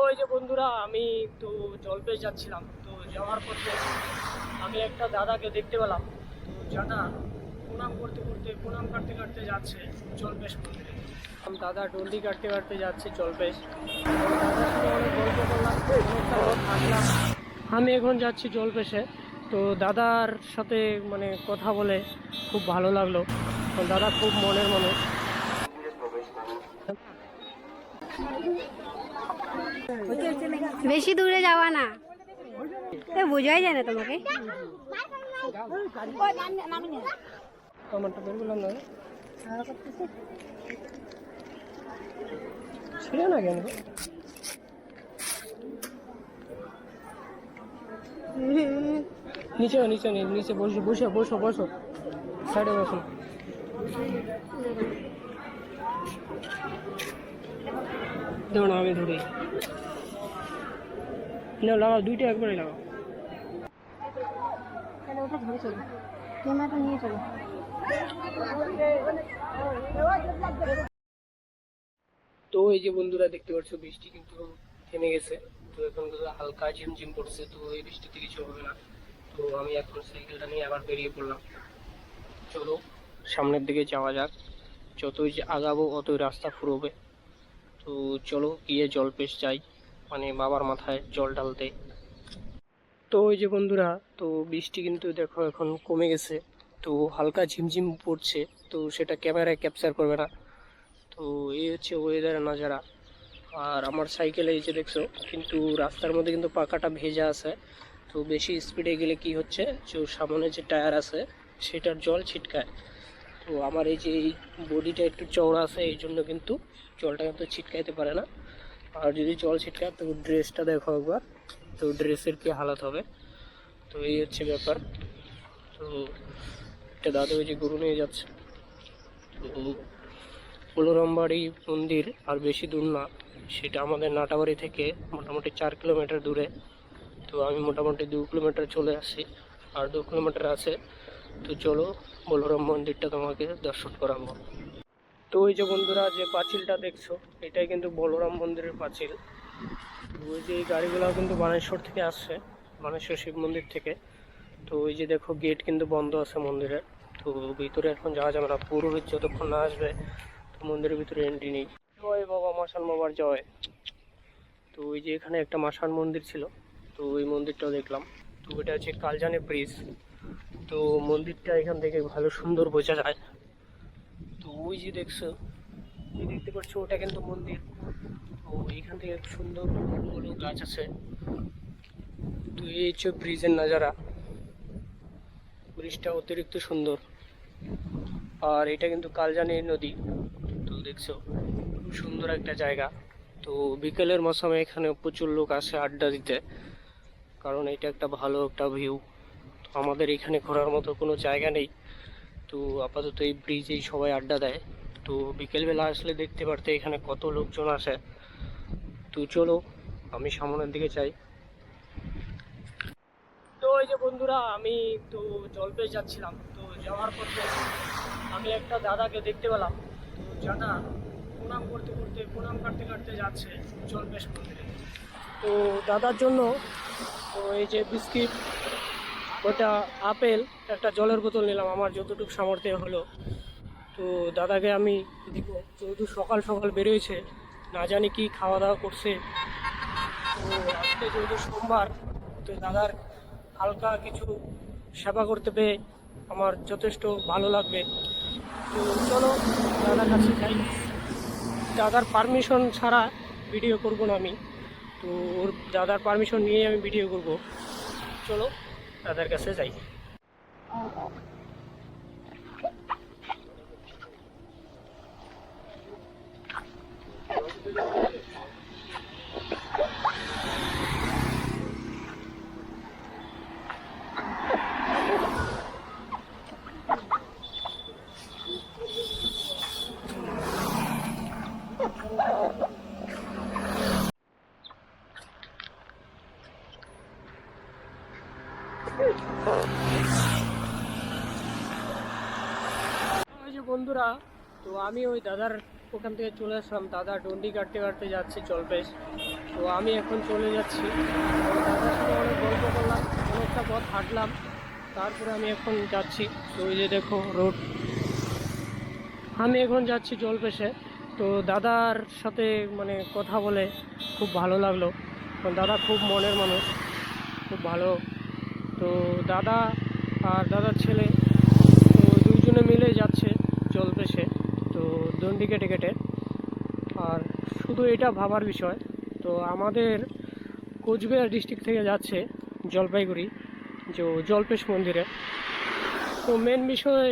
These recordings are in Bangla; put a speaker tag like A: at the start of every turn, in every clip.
A: ওই যে বন্ধুরা, আমি তো জলপেশ যাচ্ছিলাম, তো যাওয়ার পথে আমি একটা দাদাকে দেখতে পেলাম। তো দাদা প্রণাম করতে করতে, প্রণাম কাটতে কাটতে যাচ্ছে জলপেশ মন্দিরে। দাদা ডন্ডি কাটতে কাটতে যাচ্ছে জলপেশ। দাদার সাথে অনেক গল্প করলাম, অনেকটা পথ হাঁটলাম। আমি এখন যাচ্ছি জলপেশে। তো দাদার সাথে মানে কথা বলে খুব ভালো লাগলো, কারণ দাদা খুব মনের মানুষ।
B: বেশি দূরে যাওয়া না, বোঝাই যায় না তোমাকে।
A: আমারটা বের করলাম না, ছিল না কেন? নিচে নিচে নিচে বসো বসো বসো বসো, সাইডে বসো। দেখো না, আমি ধরি না, লাগাও দুইটা একবারে লাগাও।
B: নিয়ে চলো।
A: তো এই যে বন্ধুরা দেখতে পাচ্ছ, বৃষ্টি কিন্তু থেমে গেছে। তো এখন হালকা ঝিমঝিম পড়ছে, তো এই বৃষ্টিতে কিছু হবে না। তো আমি এখন সাইকেলটা নিয়ে আবার বেরিয়ে পড়লাম। চলো সামনের দিকে যাওয়া যাক, যতই যে আগাবো অতই রাস্তা ফুরোবে। তো চলো গিয়ে জলপেশ যাই, মানে বাবার মাথায় জল ঢালতে। তো ওই যে বন্ধুরা, তো বৃষ্টি কিন্তু দেখো এখন কমে গেছে, তো হালকা ঝিমঝিম পড়ছে, তো সেটা ক্যামেরায় ক্যাপচার করবে না। তো এই হচ্ছে ওয়েদারের নজারা। আর আমার সাইকেলে এই যে দেখছো, কিন্তু রাস্তার মধ্যে কিন্তু পাকাটা ভেজা আছে। তো বেশি স্পিডে গেলে কি হচ্ছে, যে সামনে যে টায়ার আছে সেটার জল ছিটকায়। তো আমার এই যে এই বডিটা একটু চওড়া আছে, এই জন্য কিন্তু জলটা কিন্তু ছিটকাইতে পারে না। আর যদি জল ছিটকায় তো ড্রেসটা দেখো একবার, তো ড্রেসের কি হালাত হবে। তো এই হচ্ছে ব্যাপার। তো একটা দাদা ওই যে গরু নিয়ে যাচ্ছে। তো বলরামবাড়ি মন্দির আর বেশি দূর না, সেটা আমাদের নাটাবাড়ি থেকে মোটামুটি 4 কিলোমিটার দূরে। তো আমি মোটামুটি 2 কিলোমিটার চলে আসি, আর 2 কিলোমিটার আছে। তো চলো বলরাম মন্দিরটা তোমাকে দর্শন করাবো। তো ওই যে বন্ধুরা, যে পাঁচিলটা দেখছো, এটাই কিন্তু বলরাম মন্দিরের পাঁচিল। ওই যে এই গাড়িগুলো কিন্তু বানেশ্বর থেকে আসছে, বানেশ্বর শিব মন্দির থেকে। তো ওই যে দেখো গেট কিন্তু বন্ধ আছে মন্দিরের। তো ভিতরে এখন যাওয়া যাবে না, পুরোহিত যতক্ষণ না আসবে তো মন্দিরের ভিতরে এন্ট্রি নেই। জয় বাবা মাসান বাবার জয়। তো ওই যে এখানে একটা মাসান মন্দির ছিল, তো ওই মন্দিরটাও দেখলাম। তো এটা হচ্ছে কালজানি ব্রিজ। তো মন্দিরটা এখান থেকে ভালো সুন্দর বোঝা যায়। তো ওই যে দেখছো, দেখতে পাচ্ছ, ওটা কিন্তু মন্দির। তো এখান থেকে সুন্দর বড় বড় গাছ আছে। তো এই হচ্ছে ব্রিজের নাজারা, ব্রিজটা অতিরিক্ত সুন্দর। আর এটা কিন্তু কালজানি নদী। তো দেখছো খুব সুন্দর একটা জায়গা। তো বিকেলের মৌসুমে এখানে প্রচুর লোক আসে আড্ডা দিতে, কারণ এটা একটা ভালো একটা ভিউ। তো আমাদের এখানে ঘোরার মতো কোনো জায়গা নেই, তো আপাতত এই ব্রিজেই সবাই আড্ডা দেয়। তো বিকেলবেলা আসলে দেখতে পারতে এখানে কত লোকজন আসে। তো চলো আমি সামনের দিকে যাই। তো ওই যে বন্ধুরা, আমি তো জলপেশ যাচ্ছিলাম, তো যাওয়ার পথে আমি একটা দাদাকে দেখতে পেলাম। তো দাদা প্রণাম করতে করতে, প্রণাম কাটতে কাটতে যাচ্ছে জলপেশ মন্দিরে। তো দাদার জন্য তো এই যে বিস্কিট, ওটা আপেল, একটা জলের বোতল নিলাম, আমার যতটুকু সামর্থ্য হলো। তো দাদাকে আমি দিব, যেহেতু সকাল সকাল বেরোয়েছে, না জানি কি খাওয়া দাওয়া করছে। তো আজকে যেহেতু সোমবার, তো দাদার হালকা কিছু সেবা করতে পেরে আমার যথেষ্ট ভালো লাগবে। তো চলো দাদার কাছে যাই। দাদার পারমিশন ছাড়া ভিডিও করব না আমি, তো ওর দাদার পারমিশন নিয়ে আমি ভিডিও করব। চলো দাদার কাছে যাই। ওই যে বন্ধুরা, তো আমি ওই দাদার ওখান থেকে চলে আসলাম। দাদা ডন্ডি কাটতে কাটতে যাচ্ছে জলপেশ, তো আমি এখন চলে যাচ্ছি। তো দাদার সাথে অনেক গল্প করলাম, অনেকটা পথ হাঁটলাম, তারপরে আমি এখন যাচ্ছি। তো ওই যে দেখো রোড, আমি এখন যাচ্ছি জলপেশে। তো দাদার সাথে মানে কথা বলে খুব ভালো লাগলো, কারণ দাদা খুব মনের মানুষ, খুব ভালো। তো দাদা আর দাদার ছেলে, তো দুজনে মিলে যাচ্ছে জলপেশে, তো দণ্ডি কেটে কেটে। আর শুধু এটা ভাবার বিষয়, তো আমাদের কোচবিহার ডিস্ট্রিক্ট থেকে যাচ্ছে জলপাইগুড়ি যে জলপেশ মন্দিরে। তো মেন বিষয়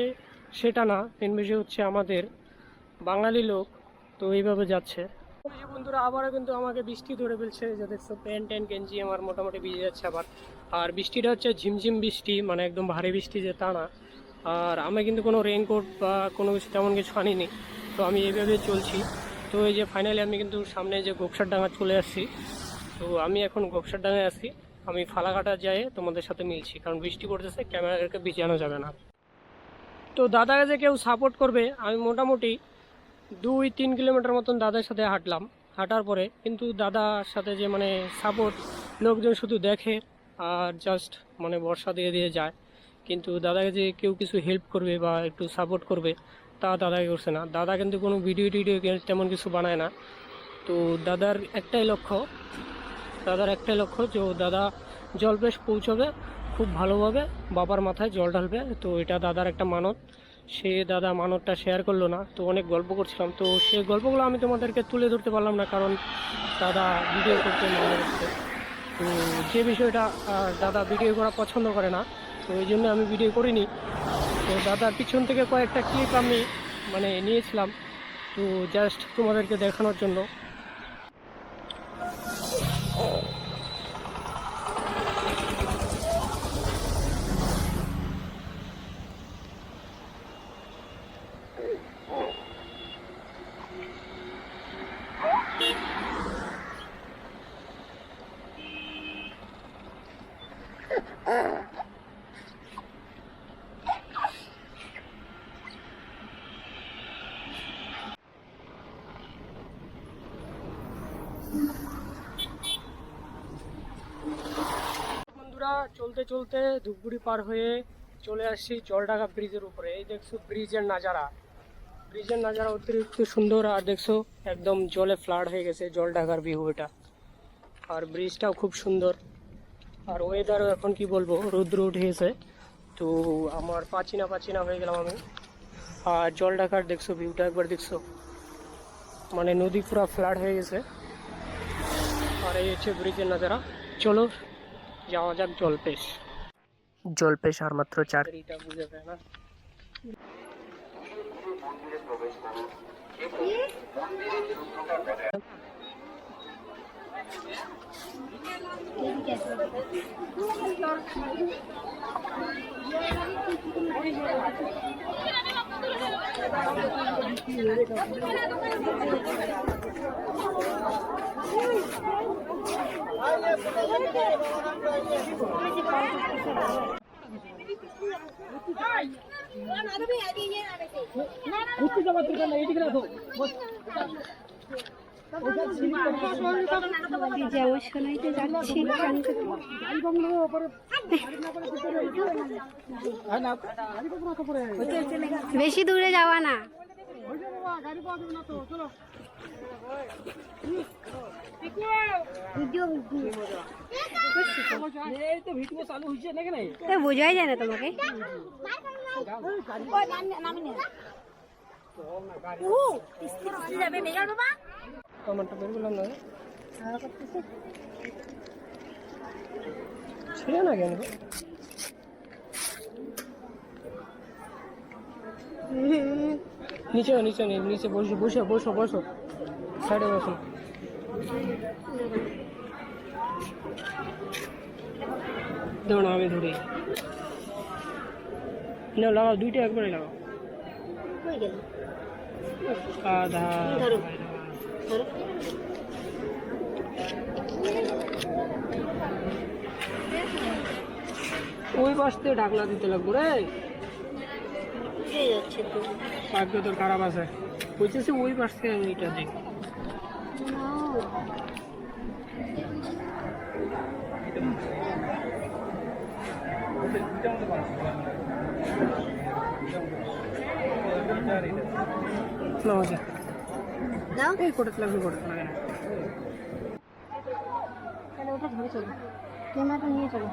A: সেটা না, মেন বিষয় হচ্ছে আমাদের বাঙালি লোক তো এইভাবে যাচ্ছে। ওই যে বন্ধুরা আবারও কিন্তু আমাকে বৃষ্টি ধরে ফেলছে, যে দেখছো প্যান্ট ট্যান্ট গেঞ্জি আমার মোটামুটি ভিজে যাচ্ছে আবার। আর বৃষ্টিটা হচ্ছে ঝিমঝিম বৃষ্টি, মানে একদম ভারী বৃষ্টি যে তা না। আর আমি কিন্তু কোনো রেইনকোট বা কোনো কিছু তেমন কিছু আনিনি, তো আমি এইভাবে চলছি। তো এই যে ফাইনালি আমি কিন্তু সামনে যে গোপসার ডাঙ্গা চলে আসছি। তো আমি এখন গোপসার ডাঙ্গায় আছি, আমি ফালাকাটা যাই তোমাদের সাথে মিলছি, কারণ বৃষ্টি পড়তেছে, ক্যামেরাকে ভিজানো যাবে না। তো দাদাকে যে কেউ সাপোর্ট করবে, আমি মোটামুটি 2-3 কিলোমিটার মতন দাদার সাথে হাঁটলাম। হাঁটার পরে কিন্তু দাদার সাথে যে মানে সাপোর্ট, লোকজন শুধু দেখে আর জাস্ট মানে ভরসা দিয়ে দিয়ে যায়, কিন্তু দাদাকে যে কেউ কিছু হেল্প করবে বা একটু সাপোর্ট করবে তা দাদাকে করছে না। দাদা কিন্তু কোনো ভিডিও টিডিও তেমন কিছু বানায় না। তো দাদার একটাই লক্ষ্য, যে দাদা জলপেশ পৌঁছবে খুব ভালোভাবে, বাবার মাথায় জল ঢালবে। তো এটা দাদার একটা মানত, সে দাদা মানতটা শেয়ার করলো না। তো অনেক গল্প করছিলাম, তো সেই গল্পগুলো আমি তোমাদেরকে তুলে ধরতে পারলাম না, কারণ দাদা ভিডিও করতে মানা করছে। তো যে বিষয়টা দাদা ভিডিও করা পছন্দ করে না, তো ওই জন্য আমি ভিডিও করিনি। তো দাদার পিছন থেকে কয়েকটা ক্লিপ আমি মানে নিয়েছিলাম, তো জাস্ট তোমাদেরকে দেখানোর জন্য। বন্ধুরা চলতে চলতে ধূপগুড়ি পার হয়ে চলে আসছি জলঢাকা ব্রিজের উপরে। এই দেখছো ব্রিজের নাজারা অতিরিক্ত সুন্দর। আর দেখছো একদম জলে ফ্লাড হয়ে গেছে জলঢাকার ভিউ এটা, আর ব্রিজটাও খুব সুন্দর। আর ওয়েদারও এখন কি বলবো, রৌদ্র উঠে গেছে, তো আমার পাচিনা হয়ে গেলাম আমি। আর জলঢাকার দেখছো ভিউটা একবার দেখছো, মানে নদী পুরো ফ্লাড হয়ে গেছে। আর এই হচ্ছে ব্রিজের নাজারা। চলো যাওয়া যাক জলপেশ আর মাত্র 4 বুঝে পায় না।
B: বেশি দূরে যাওয়া না। বোঝাই যায় না তোমাকে।
A: টমেটো বের করলাম না, ছিল না কেন? নিচে বসো সাইডে বসো। দেখো না আমি ধরি না, লাগাও দুইটা একবারে লাগাও। আধা ওই পাশে ঢাকনা দিতে লাগবো রে, ভাগ্য তোর খারাপ আছে। বলতেছে ওই পাশ থেকে আমি এটা দেখি।
B: দাও
A: এই কোটা লাগবে কোটা লাগে না।
B: তাহলে ওটা ধরে চলো, ক্যামেরাটা নিয়ে চলো।